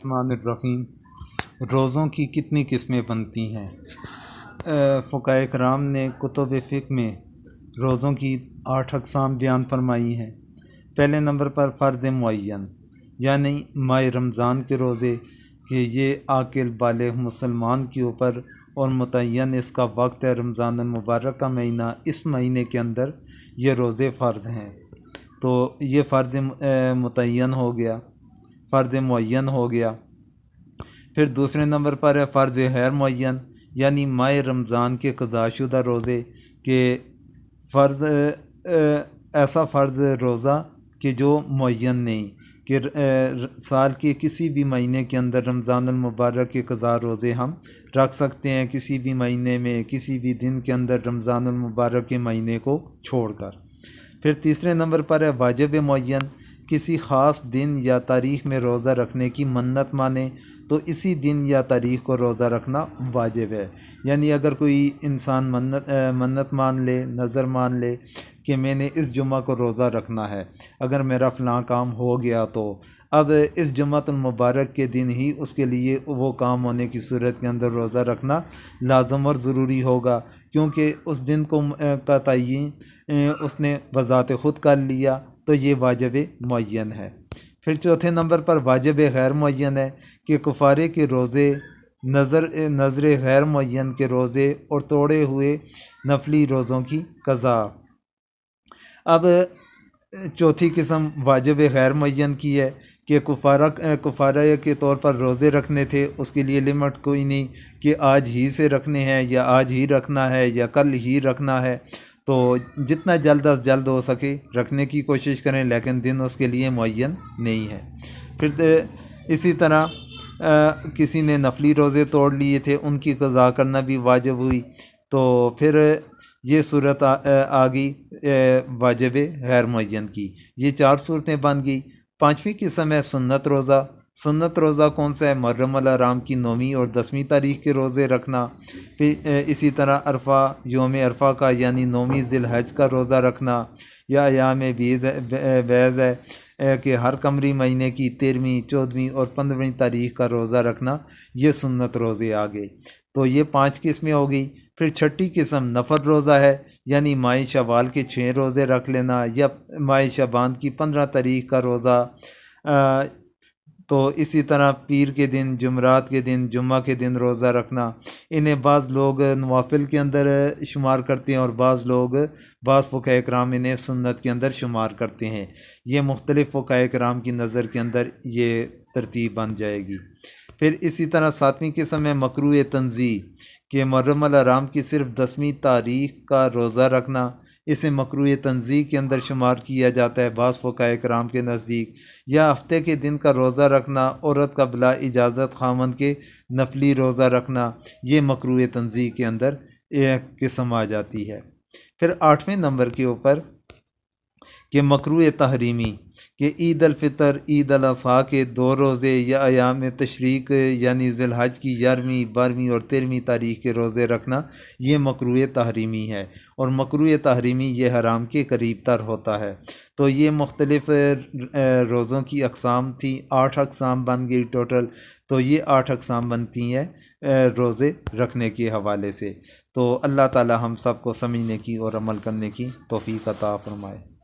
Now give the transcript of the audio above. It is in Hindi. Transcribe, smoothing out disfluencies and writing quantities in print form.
रहीम। रोज़ों की कितनी किस्में बनती हैं? फ़ुक़हा कराम ने कुतुब फ़िक़्ह में रोज़ों की 8 अक़साम बयान फरमाई हैं। पहले नंबर पर फ़र्ज़ मुअय्यन यानी माह रमज़ान के रोज़े कि ये आकिल बालिग़ मुसलमान के ऊपर और मुतय्यन इसका वक्त है रमज़ानुल मुबारक का महीना, इस महीने के अंदर ये रोज़े फ़र्ज़ हैं। तो ये फ़र्ज़ मुतय्यन हो गया, फ़र्ज़ मुअय्यन हो गया। फिर दूसरे नंबर पर है फ़र्ज़ गैर मुअय्यन यानी माह रमज़ान के क़ज़ाशुदा रोज़े के फ़र्ज़ ऐसा फ़र्ज़ रोज़ा कि जो मुअय्यन नहीं कि साल के किसी भी महीने के अंदर रमज़ानुल मुबारक के क़ज़ा रोज़े हम रख सकते हैं, किसी भी महीने में किसी भी दिन के अंदर रमज़ानुल मुबारक के महीने को छोड़कर। फिर तीसरे नंबर पर है वाजिब मुअय्यन, किसी ख़ास दिन या तारीख़ में रोज़ा रखने की मन्नत माने तो इसी दिन या तारीख़ को रोज़ा रखना वाजिब है। यानी अगर कोई इंसान मन्नत मान ले, नज़र मान ले कि मैंने इस जुम्मा को रोज़ा रखना है, अगर मेरा फ़लाँ काम हो गया तो अब इस जुम्मतुल मुबारक के दिन ही उसके लिए वो काम होने की सूरत के अंदर रोज़ा रखना लाज़म और ज़रूरी होगा, क्योंकि उस दिन को का तय्यीन उसने बज़ात ख़ुद कर लिया, तो ये वाजिब मुअय्यन है। फिर चौथे नंबर पर वाजिब गैर मुअय्यन है कि कुफ़ारे के रोज़े, नज़र गैर मुअय्यन के रोज़े और तोड़े हुए नफली रोज़ों की क़ज़ा। अब चौथी किस्म वाजिब गैर मुअय्यन की है कि कुफ़ारा के तौर पर रोज़े रखने थे, उसके लिए लिमिट कोई नहीं कि आज ही से रखने हैं या आज ही रखना है या कल ही रखना है, तो जितना जल्द अज जल्द हो सके रखने की कोशिश करें, लेकिन दिन उसके लिए मुअय्यन नहीं है। फिर इसी तरह किसी ने नफली रोज़े तोड़ लिए थे, उनकी क़ज़ा करना भी वाजिब हुई, तो फिर ये सूरत आ गई वाजिब गैर मुअय्यन की। ये 4 सूरतें बन गई। पाँचवीं किस्म है सुन्नत रोज़ा। सुन्नत रोज़ा कौन सा है? मुहर्रम अल हराम की 9वीं और 10वीं तारीख़ के रोज़े रखना। फिर इसी तरह अरफा, यौम अरफा का यानी 9वीं ज़िलहज का रोज़ा रखना, या अयाम बैज़ है कि हर कमरी महीने की 13वीं, 14वीं और 15वीं तारीख़ का रोज़ा रखना, ये सुन्नत रोज़े आ गए। तो ये 5 किस्में हो गई। फिर छठी किस्म नफ़ल रोज़ा है, यानी माह शवाल के 6 रोज़े रख लेना या माह शबान की 15 तारीख़ का रोज़ा। तो इसी तरह पीर के दिन, जुमरात के दिन, जुम्मा के दिन रोज़ा रखना। इन्हें बाज़ लोग नवाफिल के अंदर शुमार करते हैं और बाज़ फ़ुक़हा कराम इन्हें सुन्नत के अंदर शुमार करते हैं। ये मुख्तलिफ़ फ़ुक़हा कराम की नज़र के अंदर ये तरतीब बन जाएगी। फिर इसी तरह 7वीं किस्म है मकरूह तंज़ीह कि मुहर्रम अल हराम की सिर्फ 10वीं तारीख़ का रोज़ा रखना, इसे मकरूह तंज़ीह के अंदर शुमार किया जाता है बाज़ फ़ुक़हा कराम के नज़दीक। या हफ्ते के दिन का रोज़ा रखना, औरत का बिला इजाज़त ख़ावंद के नफली रोज़ा रखना, ये मकरूह तंज़ीह के अंदर एक किस्म आ जाती है। फिर 8वें नंबर के ऊपर कि मकरूह तहरीमी कि ईद अल फ़ितर, ईद अल अज़हा के 2 रोज़े या अयाम तशरीक यानी ज़िलहज की 11वीं, 12वीं और 13वीं तारीख़ के रोज़े रखना, ये मकरूह तहरीमी है। और मकरूह तहरीमी ये हराम के करीब तर होता है। तो ये मुख्तलिफ़ रोज़ों की अक़साम थी, 8 अक़साम बन गई टोटल। तो ये 8 अक़साम बनती हैं रोज़े रखने के हवाले से। तो अल्लाह ताला हम सब को समझने की और अमल करने की तौफ़ीक़ अता फ़रमाए।